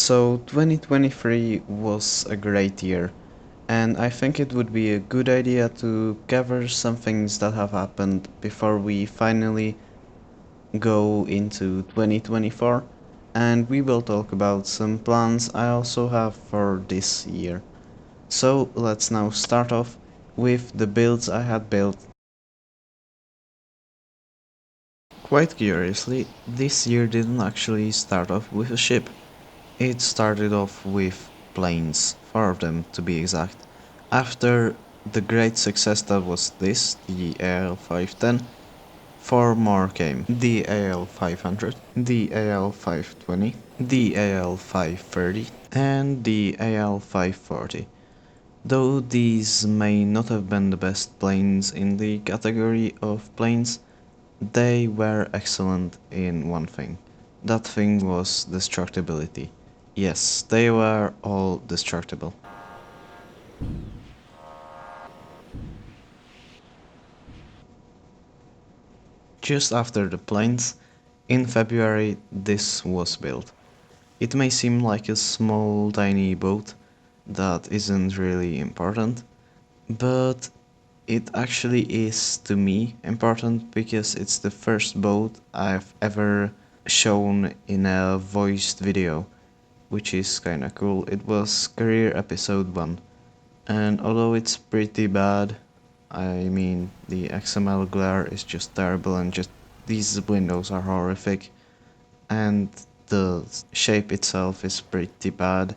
So 2023 was a great year, and I think it would be a good idea to cover some things that have happened before we finally go into 2024, and we will talk about some plans I also have for this year. So let's now start off with the builds I had built. Quite curiously, this year didn't actually start off with a ship. It started off with planes, 4 of them to be exact. After the great success that was this, the AL-510, 4 more came. The AL-500, the AL-520, the AL-530, and the AL-540. Though these may not have been the best planes in the category of planes, they were excellent in one thing. That thing was destructibility. Yes, they were all destructible. Just after the planes, in February, this was built. It may seem like a small tiny boat that isn't really important, but it actually is to me important because it's the first boat I've ever shown in a voiced video, which is kinda cool. It was career episode 1, and although it's pretty bad, I mean the XML glare is just terrible and just these windows are horrific, and the shape itself is pretty bad.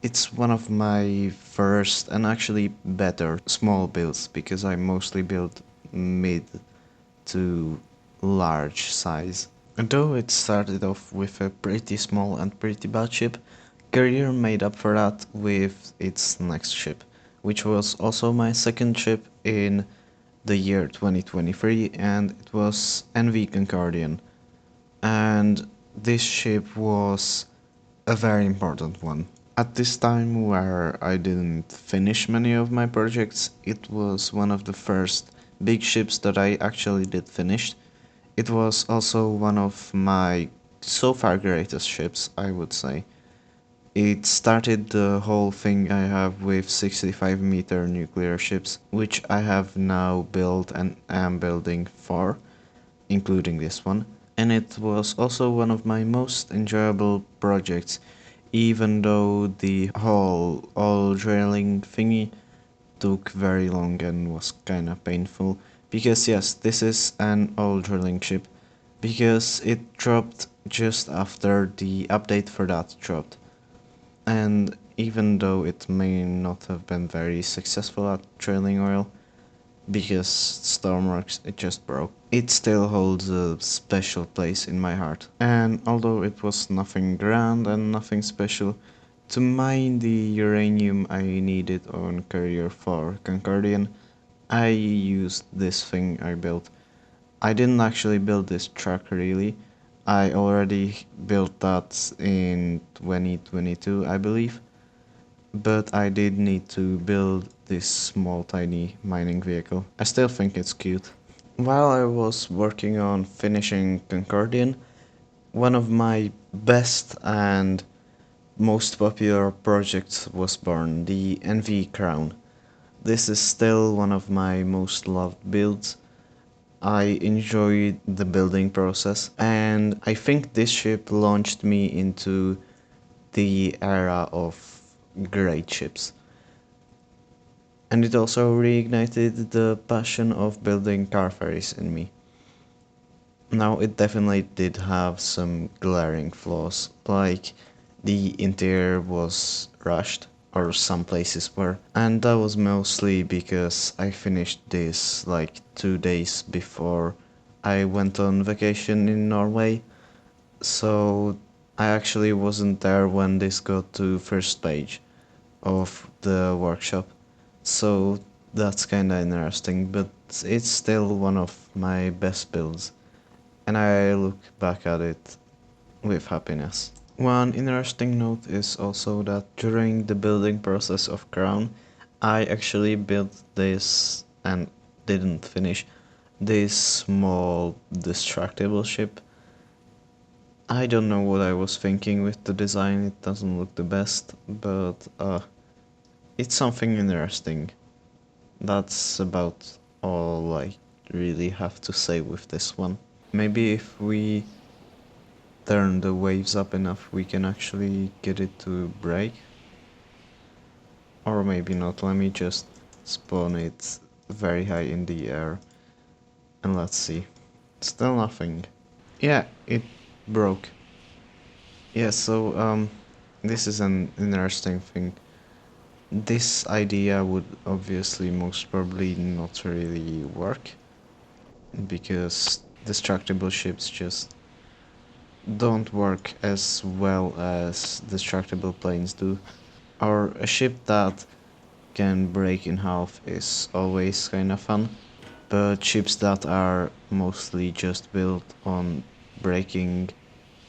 It's one of my first and actually better small builds because I mostly build mid to large size. Though it started off with a pretty small and pretty bad ship, Career made up for that with its next ship, which was also my second ship in the year 2023, and it was NV Concordian. And this ship was a very important one. At this time where I didn't finish many of my projects, it was one of the first big ships that I actually did finish. It was also one of my so far greatest ships, I would say. It started the whole thing I have with 65-meter nuclear ships, which I have now built and am building 4, including this one. And it was also one of my most enjoyable projects, even though the whole oil drilling thingy took very long and was kinda painful. Because yes, this is an oil drilling ship, because it dropped just after the update for that dropped. And even though it may not have been very successful at drilling oil, because Stormworks it just broke, it still holds a special place in my heart. And although it was nothing grand and nothing special, to mine the uranium I needed on Career for Concordian, I used this thing I built. I didn't actually build this truck really. I already built that in 2022, I believe. But I did need to build this small tiny mining vehicle. I still think it's cute. While I was working on finishing Concordian, one of my best and most popular projects was born, the NV Crown. This is still one of my most loved builds. I enjoyed the building process, and I think this ship launched me into the era of great ships. And it also reignited the passion of building car ferries in me. Now, it definitely did have some glaring flaws, like the interior was rushed, or some places were, and that was mostly because I finished this like 2 days before I went on vacation in Norway, so I actually wasn't there when this got to first page of the workshop, so that's kinda interesting, but it's still one of my best builds, and I look back at it with happiness. One interesting note is also that during the building process of Crown, I actually built this and didn't finish this small destructible ship. I don't know what I was thinking with the design, it doesn't look the best, but it's something interesting. That's about all I really have to say with this one. Maybe if we turn the waves up enough, we can actually get it to break. Or maybe not, let me just spawn it very high in the air. And let's see. Still nothing. Yeah, it broke. Yeah, so this is an interesting thing. This idea would obviously most probably not really work because destructible ships just don't work as well as destructible planes do. Or a ship that can break in half is always kinda fun, but ships that are mostly just built on breaking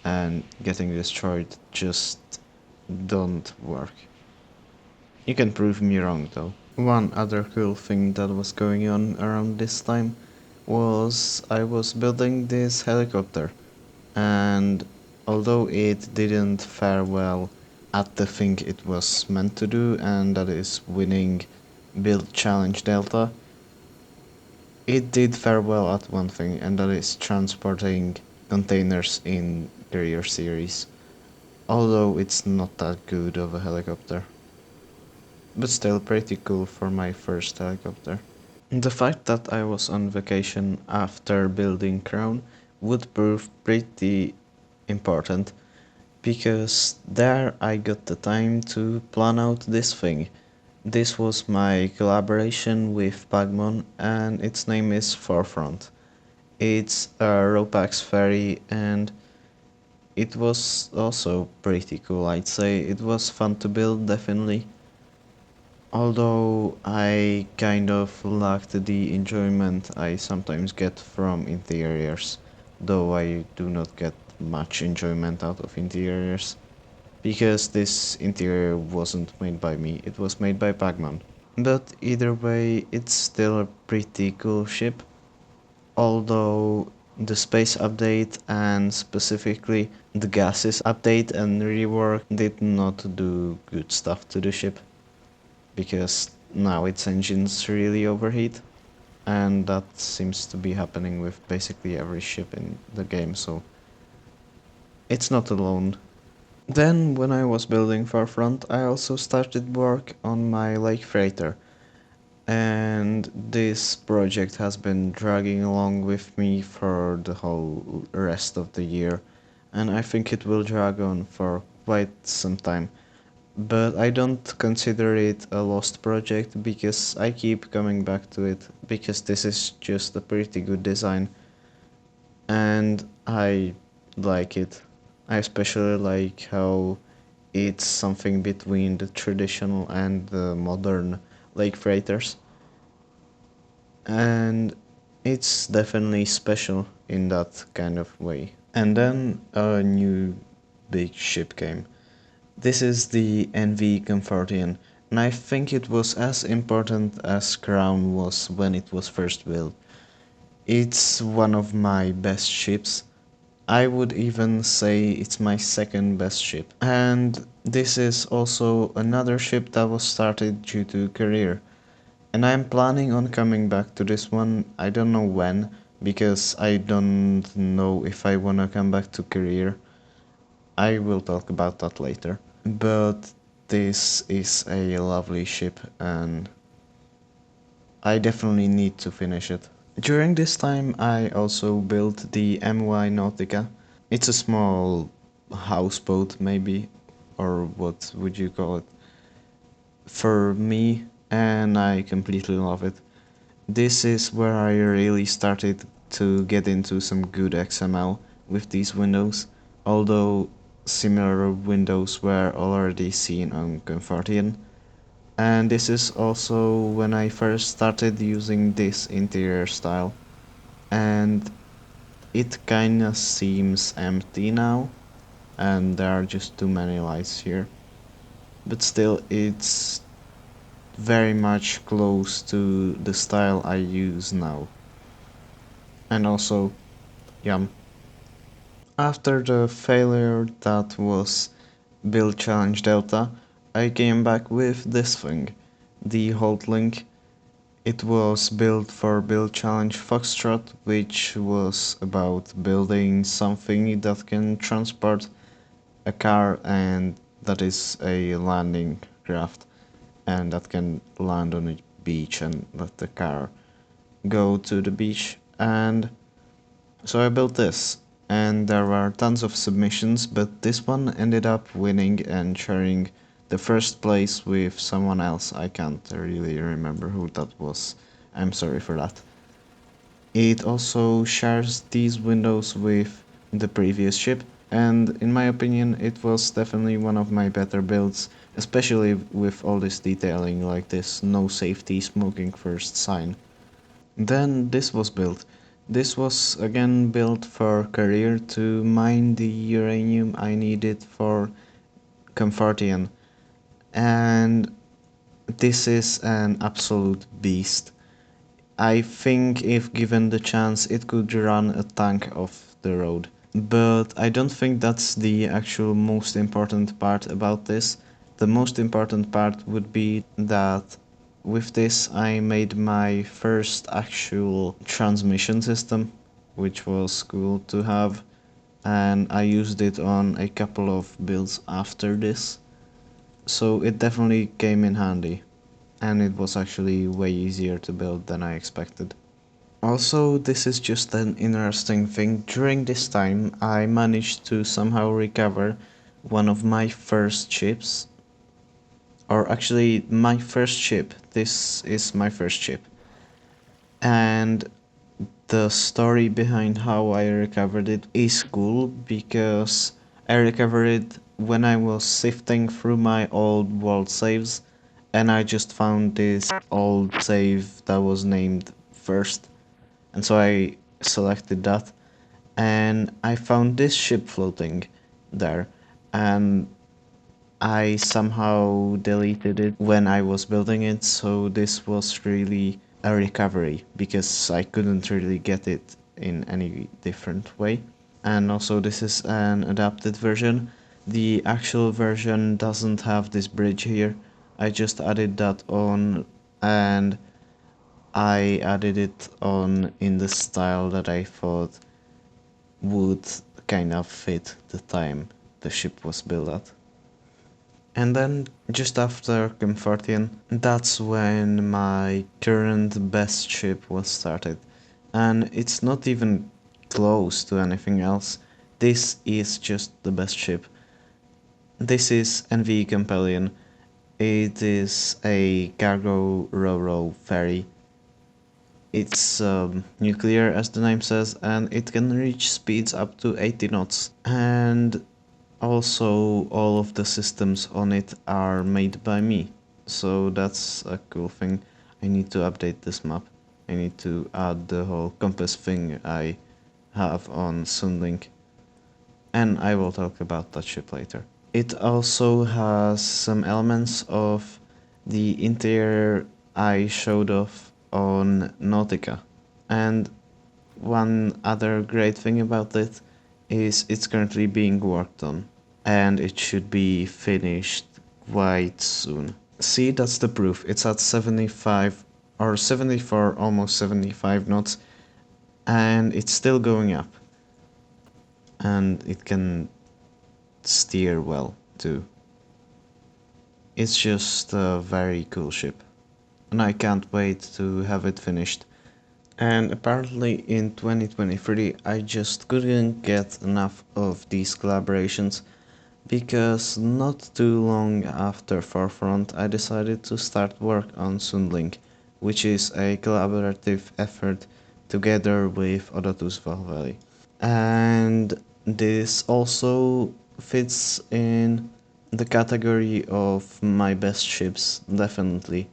and getting destroyed just don't work. You can prove me wrong though. One other cool thing that was going on around this time was I was building this helicopter, and although it didn't fare well at the thing it was meant to do, and that is winning build challenge delta, it did fare well at one thing, and that is transporting containers in Carrier series, although it's not that good of a helicopter, but still pretty cool for my first helicopter. The fact that I was on vacation after building Crown would prove pretty important, because there I got the time to plan out this thing. This was my collaboration with Pagmon, and its name is Forefront. It's a Ropax ferry, and it was also pretty cool, I'd say. It was fun to build, definitely. Although I kind of lacked the enjoyment I sometimes get from interiors, though I do not get much enjoyment out of interiors, because this interior wasn't made by me, it was made by Pacman. But either way, it's still a pretty cool ship, although the space update and specifically the gases update and rework did not do good stuff to the ship, because now its engines really overheat, and that seems to be happening with basically every ship in the game, so it's not alone. Then, when I was building Farfront, I also started work on my Lake Freighter, and this project has been dragging along with me for the whole rest of the year, and I think it will drag on for quite some time. But I don't consider it a lost project because I keep coming back to it, because this is just a pretty good design and I like it. I especially like how it's something between the traditional and the modern lake freighters, and it's definitely special in that kind of way. And then a new big ship came. This is the NV Comfortian, and I think it was as important as Crown was when it was first built. It's one of my best ships. I would even say it's my second best ship. And this is also another ship that was started due to career. And I'm planning on coming back to this one. I don't know when, because I don't know if I wanna come back to career. I will talk about that later. But this is a lovely ship, and I definitely need to finish it. During this time I also built the MY Nautica. It's a small houseboat maybe, or what would you call it, for me, and I completely love it. This is where I really started to get into some good XML with these windows, although similar windows were already seen on Comfortian. And this is also when I first started using this interior style, and it kinda seems empty now, and there are just too many lights here. But still, it's very much close to the style I use now. And also, yeah, After the failure that was Build Challenge Delta, I came back with this thing, the Holtlink. It was built for Build Challenge Foxtrot, which was about building something that can transport a car and that is a landing craft and that can land on a beach and let the car go to the beach. And so I built this, and there were tons of submissions, but this one ended up winning and sharing the first place with someone else. I can't really remember who that was. I'm sorry for that. It also shares these windows with the previous ship, and in my opinion, it was definitely one of my better builds, especially with all this detailing like this no safety smoking first sign. Then this was built. This was again built for career to mine the uranium I needed for Comfortian, and this is an absolute beast. I think if given the chance it could run a tank off the road. But I don't think that's the actual most important part about this. The most important part would be that with this I made my first actual transmission system, which was cool to have, and I used it on a couple of builds after this. So it definitely came in handy, and it was actually way easier to build than I expected. Also, this is just an interesting thing. During this time, I managed to somehow recover one of my first ships. Or actually, my first ship. This is my first ship. And the story behind how I recovered it is cool because I recovered it when I was sifting through my old world saves and I just found this old save that was named first, and so I selected that and I found this ship floating there, and I somehow deleted it when I was building it, so this was really a recovery because I couldn't really get it in any different way. And also this is an adapted version. The actual version doesn't have this bridge here. I just added that on, and I added it on in the style that I thought would kind of fit the time the ship was built at. And then just after Comfortian, that's when my current best ship was started. And it's not even close to anything else. This is just the best ship. This is NV Compellian. It is a cargo ro-ro ferry. It's nuclear as the name says, and it can reach speeds up to 80 knots. And also all of the systems on it are made by me. So that's a cool thing. I need to update this map. I need to add the whole compass thing I have on Sundlink. And I will talk about that ship later. It also has some elements of the interior I showed off on Nautica. And one other great thing about it is it's currently being worked on, and it should be finished quite soon. See, that's the proof. It's at 75 or 74, almost 75 knots, and it's still going up. And it can steer well too. It's just a very cool ship, and I can't wait to have it finished. And apparently in 2023 I just couldn't get enough of these collaborations because not too long after Forefront I decided to start work on Sundlink, which is a collaborative effort together with Odotus Valveli. And this also fits in the category of my best ships, definitely.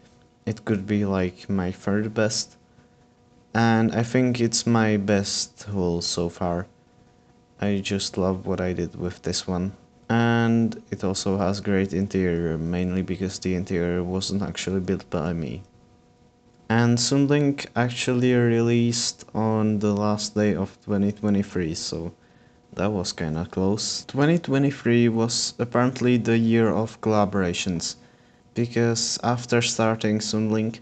It could be like my third best, and I think it's my best hull so far. I just love what I did with this one. And it also has great interior, mainly because the interior wasn't actually built by me. And Sundlink actually released on the last day of 2023, so That was kinda close. 2023 was apparently the year of collaborations, because after starting Sundlink,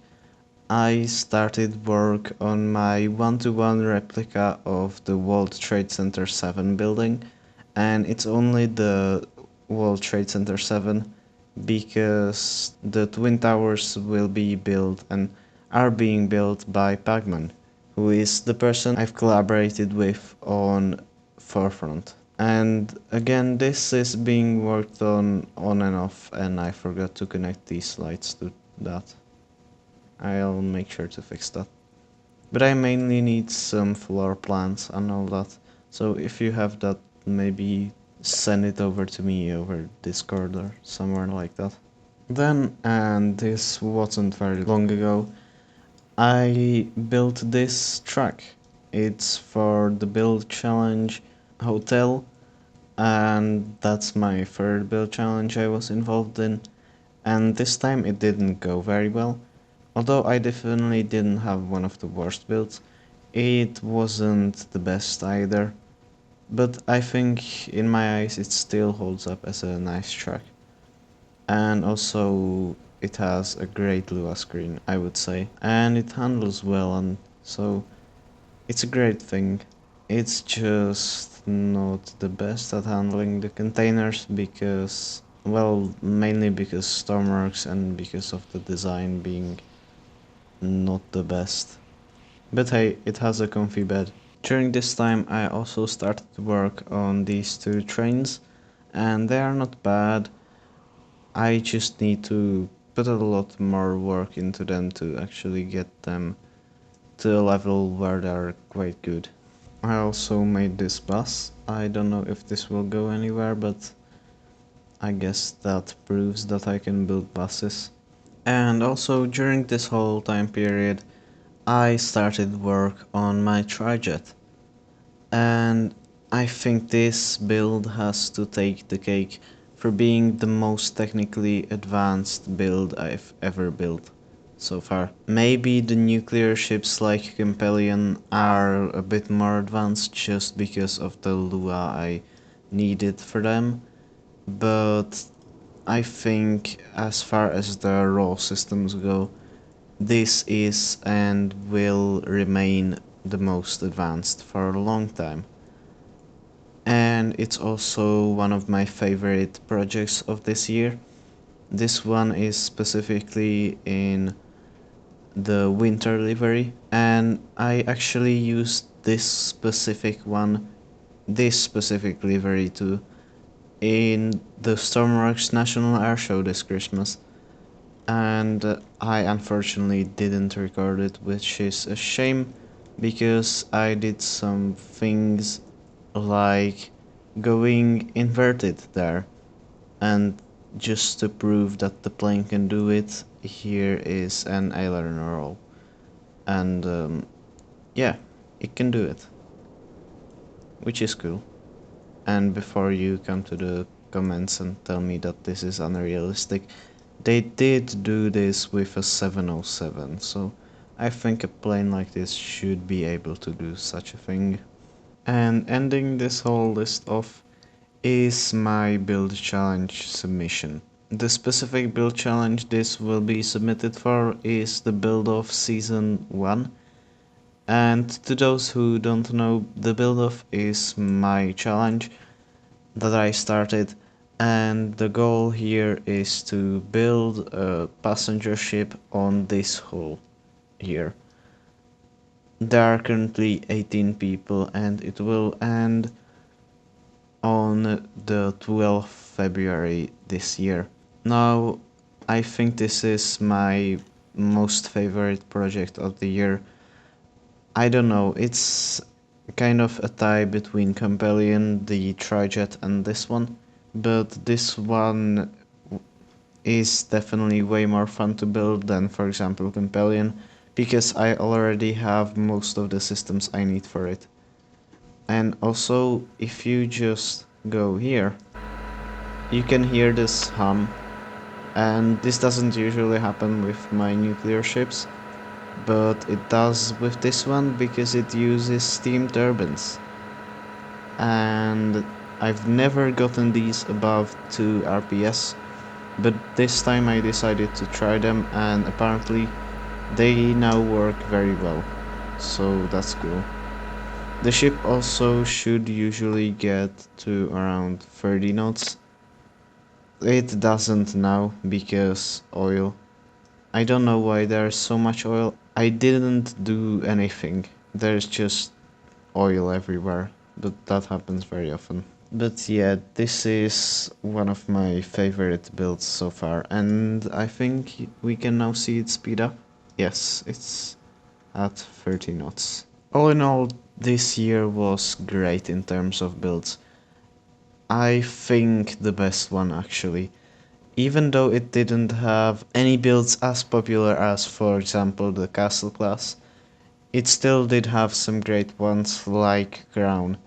I started work on my one-to-one replica of the World Trade Center 7 building, and it's only the World Trade Center 7 because the Twin Towers will be built and are being built by Pagman, who is the person I've collaborated with on Forefront. And again, this is being worked on and off, and I forgot to connect these lights to that. I'll make sure to fix that. But I mainly need some floor plans and all that. So if you have that, maybe send it over to me over Discord or somewhere like that. Then, and this wasn't very long ago, I built this track. It's for the build challenge hotel, and that's my third build challenge I was involved in. And this time it didn't go very well. Although I definitely didn't have one of the worst builds, it wasn't the best either. But I think in my eyes it still holds up as a nice track. And also it has a great Lua screen, I would say. And it handles well, and so it's a great thing. It's just not the best at handling the containers because, well, mainly because Stormworks and because of the design being not the best. But hey, it has a comfy bed. During this time I also started to work on these two trains, and they are not bad. I just need to put a lot more work into them to actually get them to a level where they're quite good. I also made this bus. I don't know if this will go anywhere, but I guess that proves that I can build buses. And also during this whole time period, I started work on my trijet. And I think this build has to take the cake for being the most technically advanced build I've ever built so far. Maybe the nuclear ships like Compellian are a bit more advanced just because of the Lua I needed for them, but I think as far as the raw systems go, this is and will remain the most advanced for a long time. And it's also one of my favorite projects of this year. This one is specifically in the winter livery, and I actually used this specific livery too, in the Stormworks National Air Show this Christmas. And I unfortunately didn't record it, which is a shame because I did some things like going inverted there, and just to prove that the plane can do it, here is an aileron roll, and yeah, it can do it, which is cool. And before you come to the comments and tell me that this is unrealistic, they did do this with a 707, so I think a plane like this should be able to do such a thing. And ending this whole list off is my build challenge submission. The specific build challenge this will be submitted for is the build of season 1. And to those who don't know, the build of is my challenge that I started, and the goal here is to build a passenger ship on this hull here. There are currently 18 people, and it will end on the 12th February this year. Now, I think this is my most favorite project of the year. I don't know, it's kind of a tie between Compellian, the trijet, and this one, but this one is definitely way more fun to build than, for example, Compellian, because I already have most of the systems I need for it. And also, if you just go here, you can hear this hum, and this doesn't usually happen with my nuclear ships, but it does with this one because it uses steam turbines. and I've never gotten these above 2 RPS, but this time I decided to try them, and apparently they now work very well, so that's cool. The ship also should usually get to around 30 knots. It doesn't now because oil. I don't know why there's so much oil. I didn't do anything. There's just oil everywhere, but that happens very often. But yeah, this is one of my favorite builds so far, and I think we can now see it speed up. Yes, it's at 30 knots. All in all, this year was great in terms of builds. I think the best one actually. Even though it didn't have any builds as popular as, for example, the Castle class, it still did have some great ones like Crown.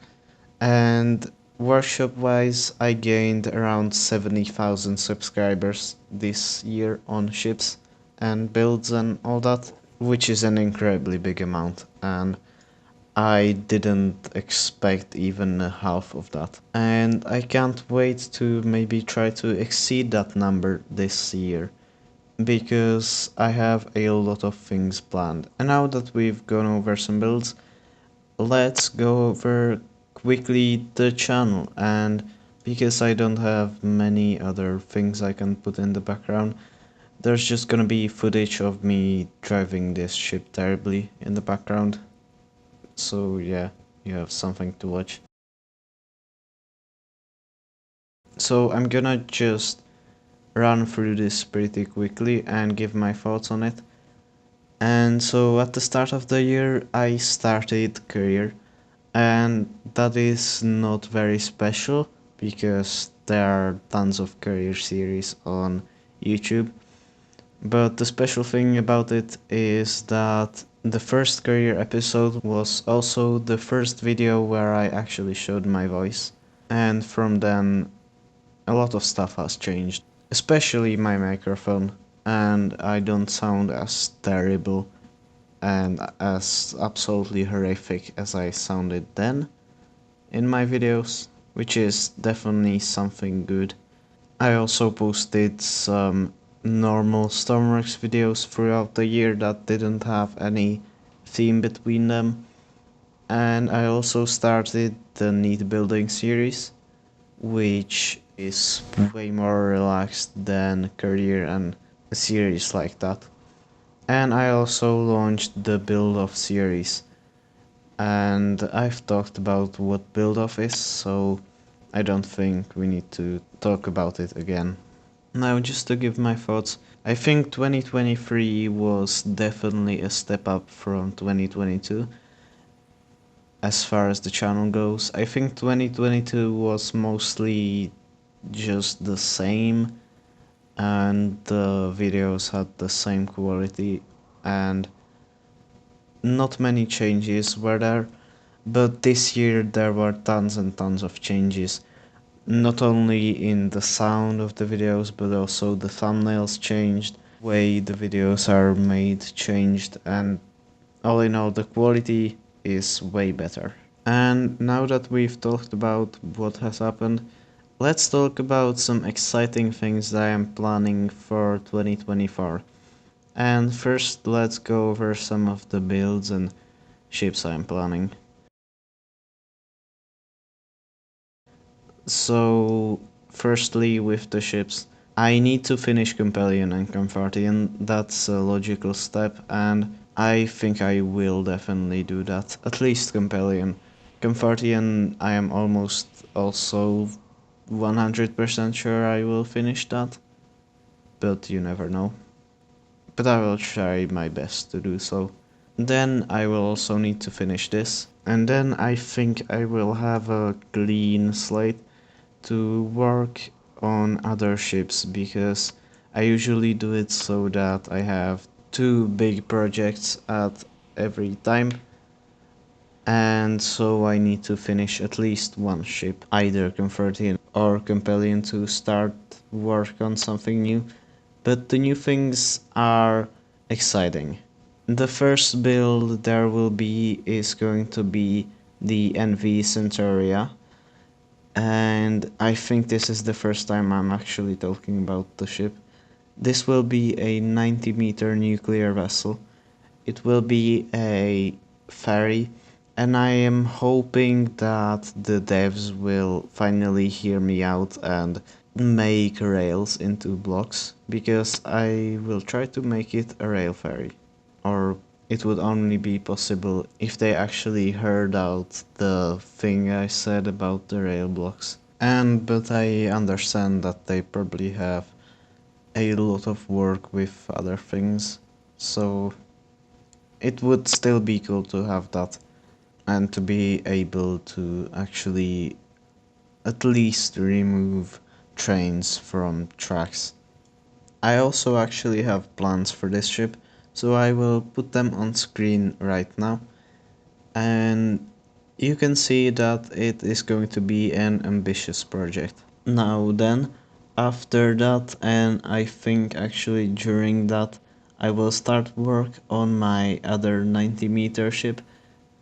And workshop wise, I gained around 70,000 subscribers this year on ships and builds and all that, which is an incredibly big amount, and I didn't expect even half of that. And I can't wait to maybe try to exceed that number this year, because I have a lot of things planned. And now that we've gone over some builds, let's go over quickly the channel. And because I don't have many other things I can put in the background, there's just gonna be footage of me driving this ship terribly in the background. So yeah, you have something to watch. So I'm gonna just run through this pretty quickly and give my thoughts on it. And so at the start of the year I started career, and that is not very special because there are tons of career series on YouTube. But the special thing about it is that the first career episode was also the first video where I actually showed my voice. And from then, a lot of stuff has changed, especially my microphone, and I don't sound as terrible and as absolutely horrific as I sounded then in my videos, which is definitely something good. I also posted some normal Stormworks videos throughout the year that didn't have any theme between them, and I also started the Neat Building series, which is way more relaxed than Career and a series like that. And I also launched the Build Off series, and I've talked about what Build Off is, so I don't think we need to talk about it again. Now, just to give my thoughts, I think 2023 was definitely a step up from 2022 as far as the channel goes. I think 2022 was mostly just the same, and the videos had the same quality, and not many changes were there. But this year there were tons and tons of changes, not only in the sound of the videos, but also the thumbnails changed, way the videos are made changed, and all in all the quality is way better. And now that we've talked about what has happened, let's talk about some exciting things that I am planning for 2024. And first, let's go over some of the builds and ships I'm planning. So, firstly, with the ships, I need to finish Compellian and Comfortian. That's a logical step, and I think I will definitely do that. At least Compellian. Comfortian, I am almost also 100% sure I will finish that, but you never know. But I will try my best to do so. Then I will also need to finish this, and then I think I will have a clean slate to work on other ships, because I usually do it so that I have two big projects at every time, and so I need to finish at least one ship, either Comfortian or Compellian, to start work on something new. But the new things are exciting. The first build there will be is going to be the NV Centauria, and I think this is the first time I'm actually talking about the ship. This will be a 90-meter nuclear vessel. It will be a ferry, and I am hoping that the devs will finally hear me out and make rails into blocks, because I will try to make it a rail ferry. Or it would only be possible if they actually heard out the thing I said about the rail blocks. But I understand that they probably have a lot of work with other things, so it would still be cool to have that and to be able to actually at least remove trains from tracks. I also actually have plans for this ship, so I will put them on screen right now, and you can see that it is going to be an ambitious project. Now then, after that, and I think actually during that, I will start work on my other 90-meter ship.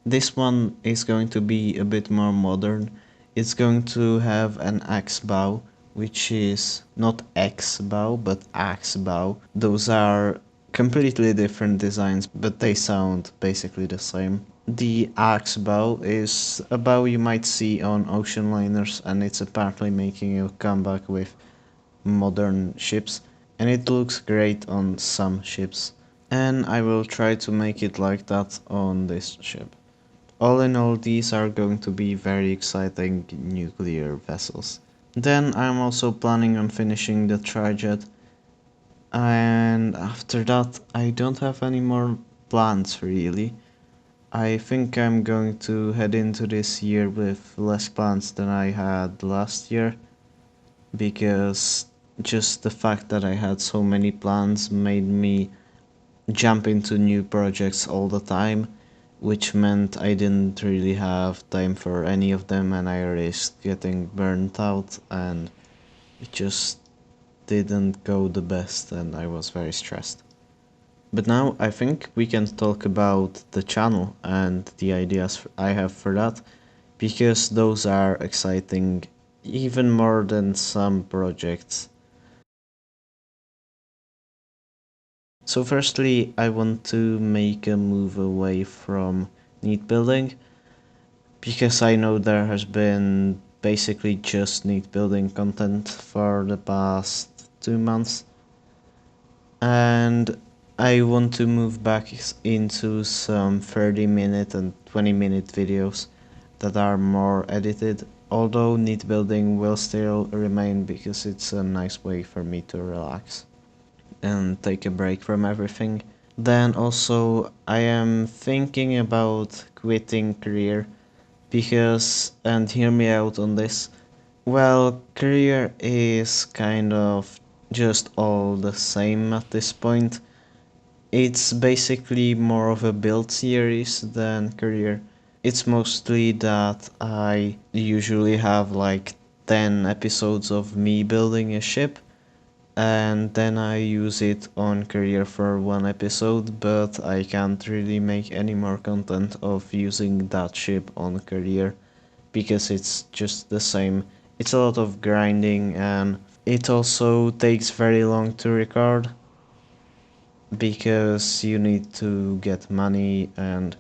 This one is going to be a bit more modern. It's going to have an axe bow, which is not X bow, but axe bow. Those are completely different designs, but they sound basically the same. The axe bow is a bow you might see on ocean liners, and it's apparently making a comeback with modern ships, and it looks great on some ships. And I will try to make it like that on this ship. All in all, these are going to be very exciting nuclear vessels. Then I'm also planning on finishing the trijet, and after that I don't have any more plans really. I think I'm going to head into this year with less plans than I had last year, because just the fact that I had so many plans made me jump into new projects all the time, which meant I didn't really have time for any of them, and I risked getting burnt out, and it just didn't go the best, and I was very stressed. But now I think we can talk about the channel and the ideas I have for that, because those are exciting even more than some projects. So firstly, I want to make a move away from neat building, because I know there has been basically just neat building content for the past 2 months, and I want to move back into some 30-minute and 20-minute videos that are more edited, although neat building will still remain because it's a nice way for me to relax and take a break from everything. Then also I am thinking about quitting career, because, and hear me out on this, well, career is kind of just all the same at this point. It's basically more of a build series than career. It's mostly that I usually have like 10 episodes of me building a ship, and then I use it on career for one episode, but I can't really make any more content of using that ship on career because it's just the same. It's a lot of grinding, and it also takes very long to record because you need to get money, and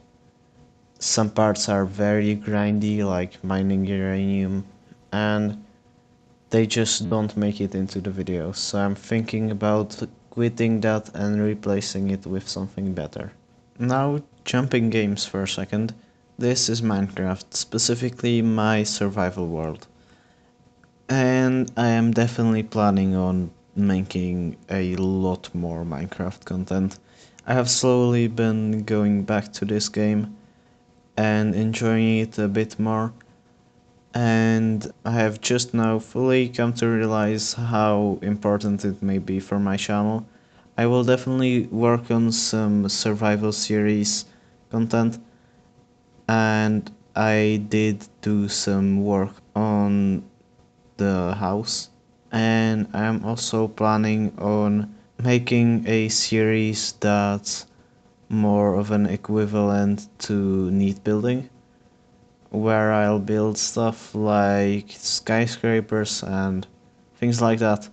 some parts are very grindy, like mining uranium, and they just don't make it into the video. So I'm thinking about quitting that and replacing it with something better. Now, jumping games for a second. This is Minecraft, specifically my survival world. And I am definitely planning on making a lot more Minecraft content. I have slowly been going back to this game and enjoying it a bit more, and I have just now fully come to realize how important it may be for my channel. I will definitely work on some survival series content, and I did do some work on the house, and I'm also planning on making a series that's more of an equivalent to neat building, where I'll build stuff like skyscrapers and things like that.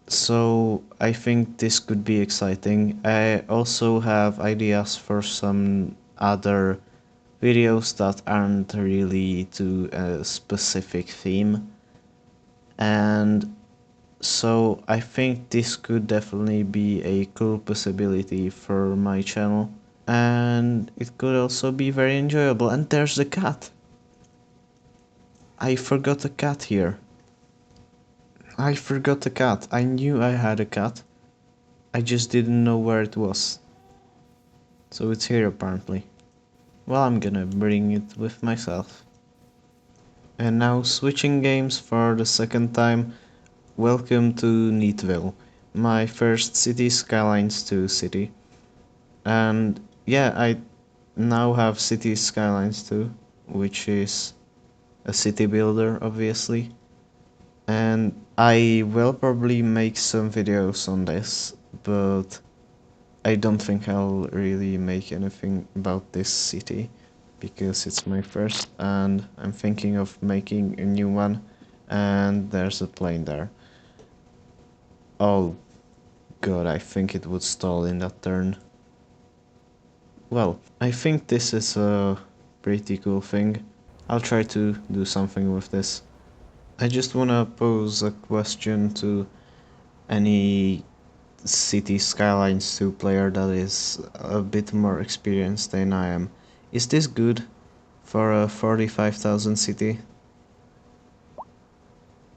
So I think this could be exciting. I also have ideas for some other videos that aren't really to a specific theme. And so I think this could definitely be a cool possibility for my channel. And it could also be very enjoyable. And there's the cat. I forgot the cat here. I forgot the cat. I knew I had a cat. I just didn't know where it was. So it's here apparently. Well, I'm gonna bring it with myself. And now switching games for the second time. Welcome to Neatville, my first City Skylines 2 city. And yeah, I now have City Skylines 2, which is a city builder obviously. And I will probably make some videos on this, but I don't think I'll really make anything about this city because it's my first and I'm thinking of making a new one, and there's a plane there. Oh god, I think it would stall in that turn. Well, I think this is a pretty cool thing. I'll try to do something with this. I just wanna pose a question to any City Skylines 2 player that is a bit more experienced than I am. Is this good for a 45,000 city?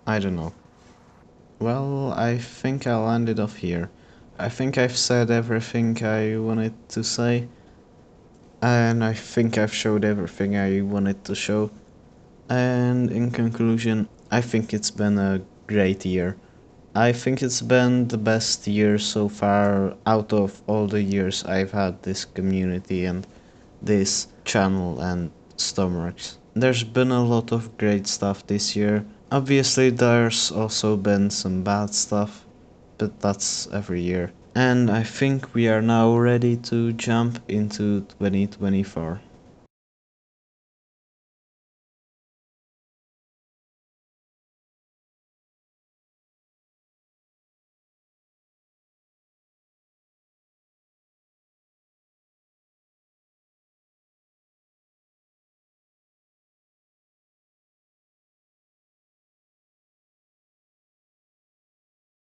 I don't know. Well, I think I'll end it off here. I think I've said everything I wanted to say, and I think I've showed everything I wanted to show. And in conclusion, I think it's been a great year. I think it's been the best year so far out of all the years I've had this community and this channel and Stormworks. There's been a lot of great stuff this year. Obviously there's also been some bad stuff, but that's every year. And I think we are now ready to jump into 2024.